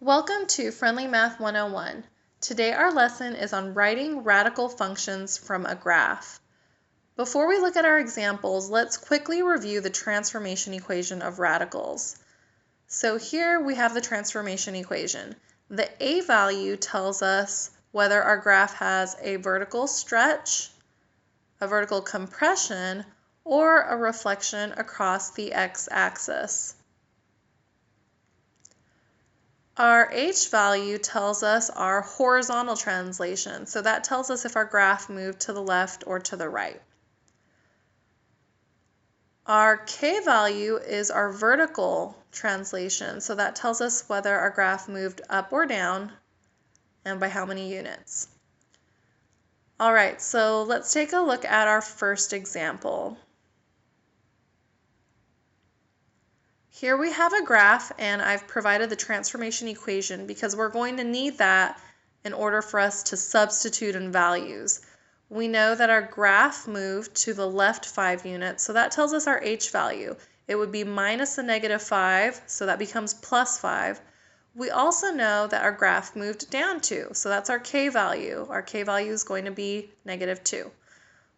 Welcome to Friendly Math 101. Today our lesson is on writing radical functions from a graph. Before we look at our examples, let's quickly review the transformation equation of radicals. So here we have the transformation equation. The a value tells us whether our graph has a vertical stretch, a vertical compression, or a reflection across the x-axis. Our h value tells us our horizontal translation, so that tells us if our graph moved to the left or to the right. Our k value is our vertical translation, so that tells us whether our graph moved up or down and by how many units. All right, so let's take a look at our first example. Here we have a graph, and I've provided the transformation equation because we're going to need that in order for us to substitute in values. We know that our graph moved to the left 5 units, so that tells us our h value. It would be minus a negative 5, so that becomes plus 5. We also know that our graph moved down 2, so that's our k value. Our k value is going to be negative 2.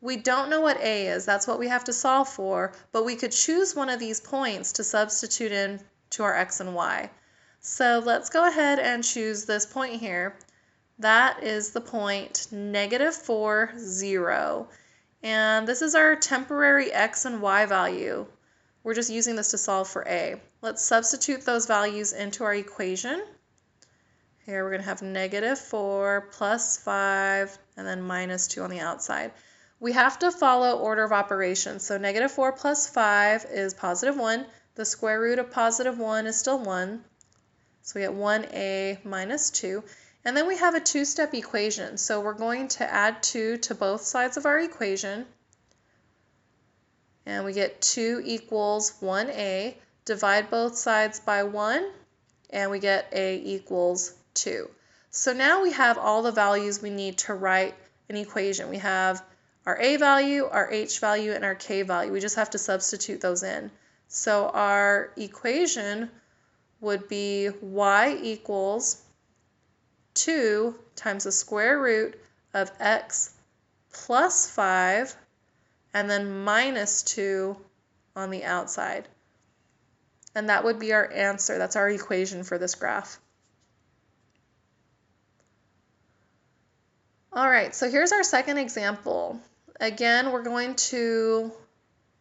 We don't know what a is, that's what we have to solve for, but we could choose one of these points to substitute in to our x and y. So let's go ahead and choose this point here. That is the point negative 4, 0. And this is our temporary x and y value. We're just using this to solve for a. Let's substitute those values into our equation. Here we're going to have negative 4 plus 5 and then minus 2 on the outside. We have to follow order of operations. So negative 4 plus 5 is positive 1. The square root of positive 1 is still 1. So we get 1a minus 2. And then we have a two-step equation. So we're going to add 2 to both sides of our equation. And we get 2 equals 1a. Divide both sides by 1. And we get a equals 2. So now we have all the values we need to write an equation. We have our a value, our h value, and our k value. We just have to substitute those in. So our equation would be y equals 2 times the square root of x plus 5 and then minus 2 on the outside. And that would be our answer. That's our equation for this graph. All right, so here's our second example. Again, we're going to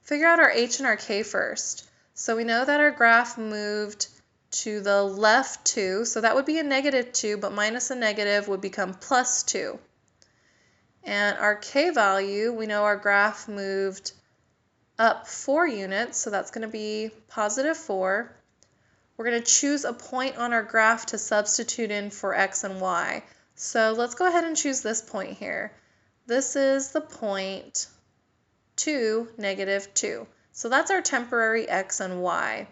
figure out our h and our k first. So we know that our graph moved to the left 2, so that would be a negative 2, but minus a negative would become plus 2. And our k value, we know our graph moved up 4 units, so that's going to be positive 4. We're going to choose a point on our graph to substitute in for x and y. So let's go ahead and choose this point here. This is the point 2, negative 2. So that's our temporary x and y.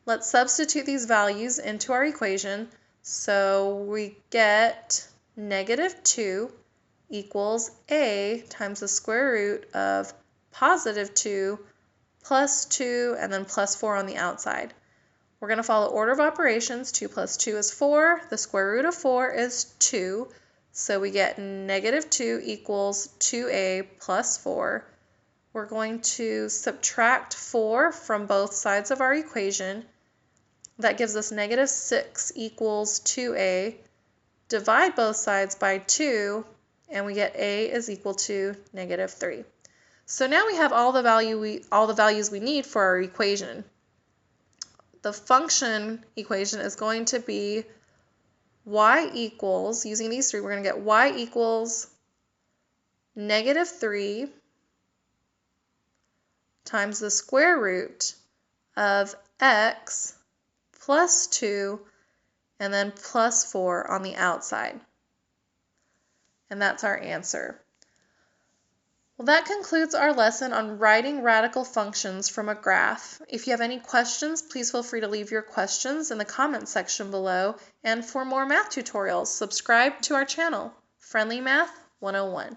Let's substitute these values into our equation. So we get negative 2 equals a times the square root of positive 2 plus 2 and then plus 4 on the outside. We're going to follow order of operations. 2 plus 2 is 4. The square root of 4 is 2. So we get negative 2 equals 2a plus 4. We're going to subtract 4 from both sides of our equation. That gives us negative 6 equals 2a. Divide both sides by 2, and we get a is equal to negative 3. So now we have all the values we need for our equation. The function equation is going to be y equals, using these three, we're going to get y equals negative 3 times the square root of x plus 2 and then plus 4 on the outside. And that's our answer. Well, that concludes our lesson on writing radical functions from a graph. If you have any questions, please feel free to leave your questions in the comments section below. And for more math tutorials, subscribe to our channel, Friendly Math 101.